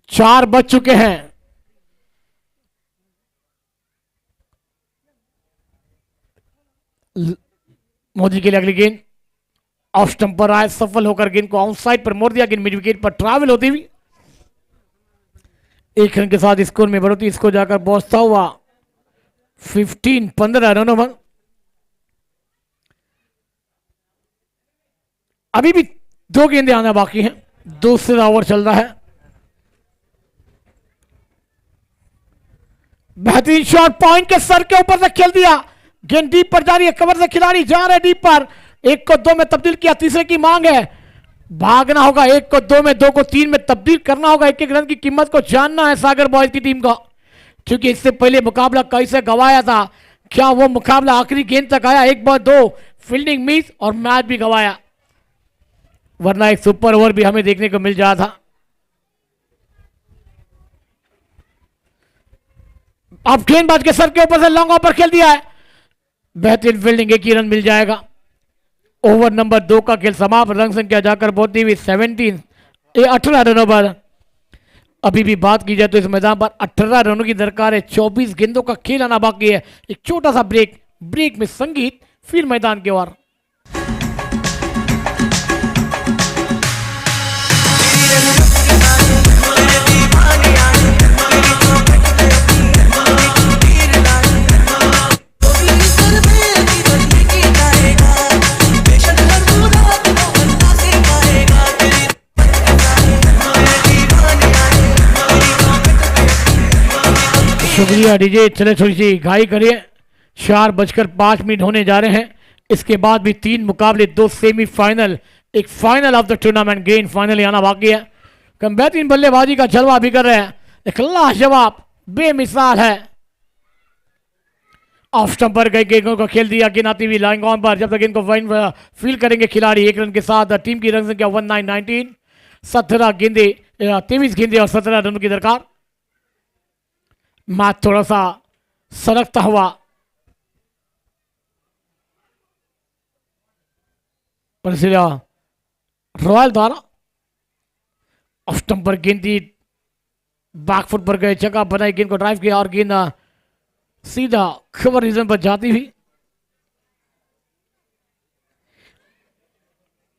4 बज चुके हैं। मोदी के लिए अगली गेंद ऑफ स्टंप पर आए, सफल होकर गेंद को आउटसाइड पर मोड़ दिया। गेंद मिड विकेट पर ट्रैवल होती हुई 1 रन के साथ स्कोर में बढ़ोतरी। इसको जाकर पहुंचता हुआ 15 रनों पर। अभी भी 2 गेंदें आना बाकी हैं, दूसरा ओवर चल रहा है। बेहतरीन शॉट, पॉइंट के सर के ऊपर से खेल दिया, गेंद डीप पर जा रही है, कवर से खिलाड़ी जा रहे डीप पर। 1 को 2 में तब्दील किया, तीसरे की मांग है, भागना होगा। 1 को 2 में, 2 को 3 में तब्दील करना होगा। 1-1 रन की कीमत को जानना है सागर बॉयज की टीम को, क्योंकि इससे पहले मुकाबला कैसे गवाया था, क्या वो मुकाबला आखिरी गेंद तक आया। 1 बॉल 2 फील्डिंग मिस और मैच भी गवाया, वरना एक सुपर ओवर भी हमें देखने को मिल जाता था। अब गेंदबाज के सर के ऊपर से लॉन्ग ऑफ पर खेल दिया है, बेहतरीन फील्डिंग, 1 ही रन मिल जाएगा। ओवर नंबर 2 का खेल समाप्त। रन संख्या जाकर पहुंचती हुई 18 रनों पर। अभी भी बात की जाए तो इस मैदान पर 18 रनों की दरकार है, 24 गेंदों का खेल आना बाकी है। एक छोटा सा ब्रेक में संगीत, फिर मैदान की ओर। शुक्रिया डीजे, चले थोड़ी सी घाई करिए। 4:05 होने जा रहे हैं। इसके बाद भी 3 मुकाबले, 2 सेमीफाइनल, एक final of the tournament, grand final आना बाकी है। कम बेहतरीन बल्लेबाजी का जलवा भी कर रहे हैं, एक लाजवाब बेमिसाल है। ऑफ स्टंप पर गई गेंदों को खेल दिया, गेंद आती हुई लाइन ऑन पर। जब तक इनको फील्ड करेंगे खिलाड़ी 1 रन के साथ। टीम की रन संख्या 19 17 गेंदे, 23 गेंदे और 17 रनों की दरकार। मैच थोड़ा सा सरकता हुआ, रॉयल द्वारा ऑफ स्टंप पर गेंद दी, बैकफुट पर गए, जगह बनाई, गेंद को ड्राइव किया और गेंद सीधा खबर रीजन पर जाती हुई।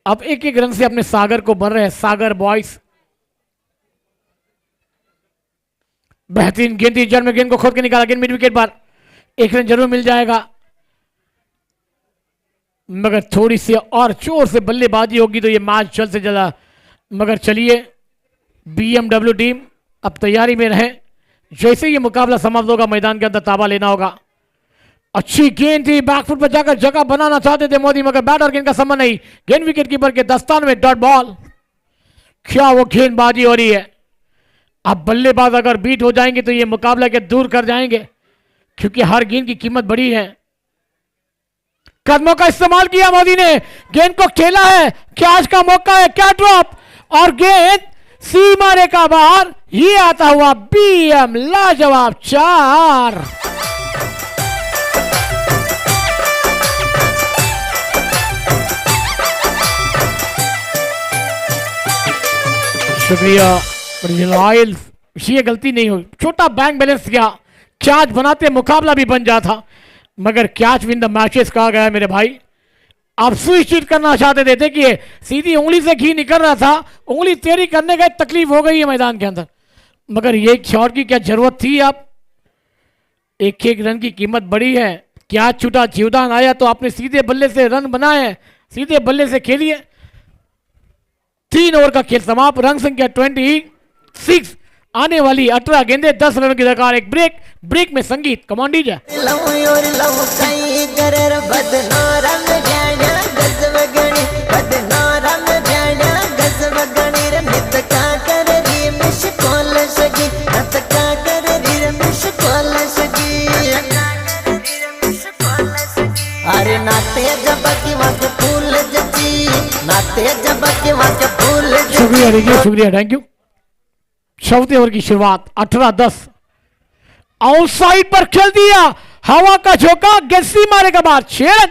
अब 1-1 रन से अपने सागर को बढ़ रहे हैं सागर बॉयज। बेहतरीन गेंद जड़ में, गेंद को खोद के निकाला, गेंद मिड विकेट पर। 1 रन जरूर मिल जाएगा। मगर थोड़ी सी और जोर से बल्लेबाजी होगी तो ये मैच जल्द से जल्द। मगर चलिए बीएमडब्ल्यू टीम अब तैयारी में रहे, जैसे ये मुकाबला समाप्त होगा मैदान के अंदर ताबा लेना होगा। अच्छी गेंद थी, बैकफुट पर जाकर जगह बनाना चाहते थे मोदी, मगर बैट और गेंद का संबंध नहीं। गेंद विकेट कीपर के दस्तान में, डॉट बॉल। क्या वो गेंदबाजी हो रही है। अब बल्लेबाज अगर बीट हो जाएंगे तो ये मुकाबला के दूर कर जाएंगे, क्योंकि हर गेंद की कीमत बड़ी है। कदमों का इस्तेमाल किया मोदी ने, गेंद को खेला है, कैच का मौका है, क्या ड्रॉप, और गेंद सीमा रेखा बाहर। ये आता हुआ बीएम लाजवाब 4। शुक्रिया रॉयल्स, ये गलती नहीं हुई, छोटा बैंक बैलेंस किया, कैच बनाते मुकाबला भी बन जाता, मगर कैच विन द मैचेस कहा गया है मेरे भाई। आप स्विच करना चाहते थे, देखिए सीधी उंगली से घी निकल रहा था, उंगली तेरी करने का तकलीफ हो गई है मैदान के अंदर, मगर ये शॉट की क्या जरूरत थी। आप एक एक रन की कीमत बड़ी है, क्या छूटा, जीवदान आया तो आपने सीधे बल्ले से रन बनाए, सीधे बल्ले से खेलिए। 3 ओवर का खेल समाप्त, रन संख्या 26। आने वाली 18 गेंदे 10 रन की दरकार। एक ब्रेक में संगीत कमान डीजे। अरे नाते जबकि वक्त फूल जची, नाते जबकि वक्त फूल। शुक्रिया देखिए, शुक्रिया, थैंक यू। चौथे ओवर की शुरुआत 18-10। आउटसाइड पर खेल दिया, हवा का झोंका, गेंद सीमा रेखा बाहर। 6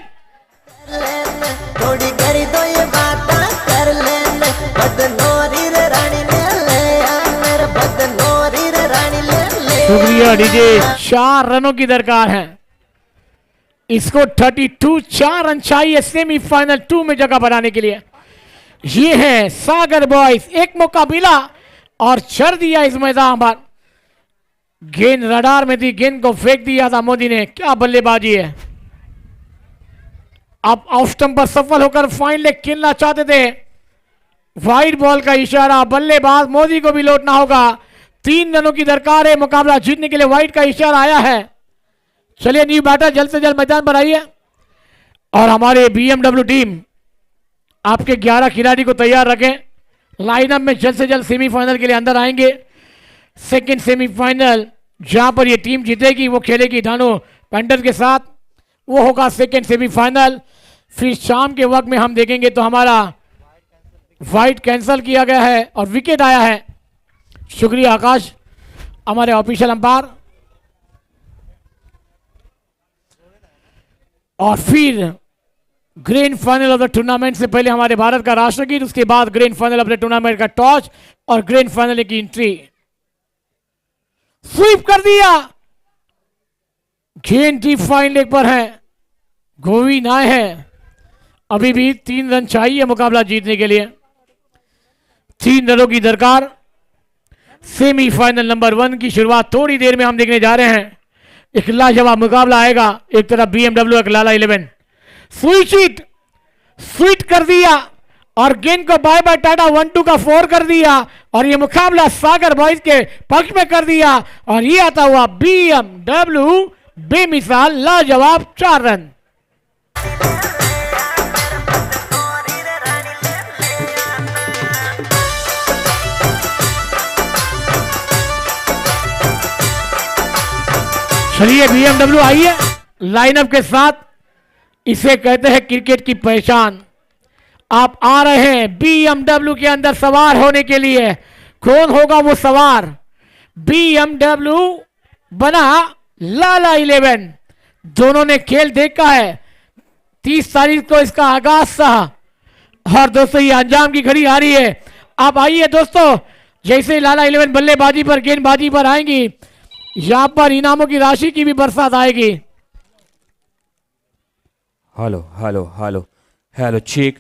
थोड़ी करी तो ये बात कर लेने, बदनोरी रे रानी ने ले आ, मेरे बदनोरी रे रानी ले। शुक्रिया डीजे। 4 रनों की दरकार है, इसको 32 4 रन चाहिए सेमीफाइनल 2 में जगह बनाने के लिए। ये है सागर बॉयज, एक मौका मिला और चढ़ दिया इस मैदान पर। गेंद रडार में थी, गेंद को फेंक दिया था मोदी ने, क्या बल्लेबाजी है। अब ऑफ स्टंप पर सफल होकर फाइन लेग खेलना चाहते थे, वाइड बॉल का इशारा, बल्लेबाज मोदी को भी लौटना होगा। 3 रनों की दरकार है, मुकाबला जीतने के लिए वाइड का इशारा आया है। चलिए न्यू बैटर जल्द से जल्द मैदान पर आइए, और हमारे बीएमडब्ल्यू टीम आपके 11 खिलाड़ी को तैयार रखें। लाइनअप में जल्द से जल्द सेमीफाइनल के लिए अंदर आएंगे। सेकंड सेमीफाइनल जहां पर ये टीम जीतेगी वो खेलेगी डानो पेंडर के साथ, वो होगा सेकंड सेमीफाइनल। फिर शाम के वक्त में हम देखेंगे तो हमारा वाइड कैंसिल किया गया है और विकेट आया है। शुक्रिया आकाश, हमारे ऑफिशियल अंपायर। और फिर grand final of the tournament से पहले हमारे भारत का राष्ट्रगीत, उसके बाद grand final of the tournament का टॉस और ग्रैंड फाइनल की एंट्री। स्वीप कर दिया, गेंद डीप फाइन लेग पर है, गोविंद आए हैं। अभी भी 3 रन चाहिए मुकाबला जीतने के लिए, 3 रनों की दरकार। सेमीफाइनल नंबर 1 की शुरुआत थोड़ी देर में हम देखने जा रहे हैं। एक लाजवाब मुकाबला आएगा, एक तरफ बीएमडब्ल्यू, एक लाला 11। स्वीट कर दिया और गेंद को बाय बाय टाटा 1-2 का 4 कर दिया, और ये मुकाबला सागर बॉयज के पक्ष में कर दिया। और ये आता हुआ बीएमडब्ल्यू बेमिसाल लाजवाब 4 रन। चलिए बीएमडब्ल्यू आइए लाइनअप के साथ, इसे कहते हैं क्रिकेट की पहचान। आप आ रहे हैं बीएमडब्ल्यू के अंदर सवार होने के लिए, कौन होगा वो सवार? बीएमडब्ल्यू बना लाला 11। दोनों ने खेल देखा है, 30 तारीख को इसका आगाज था, और दोस्तों ये अंजाम की घड़ी आ रही है। आप आइए दोस्तों, जैसे ही लाला 11 बल्लेबाजी पर, गेंदबाजी पर आएंगी, यहां पर इनामों की राशि की भी बरसात आएगी। Hello hello hello hello check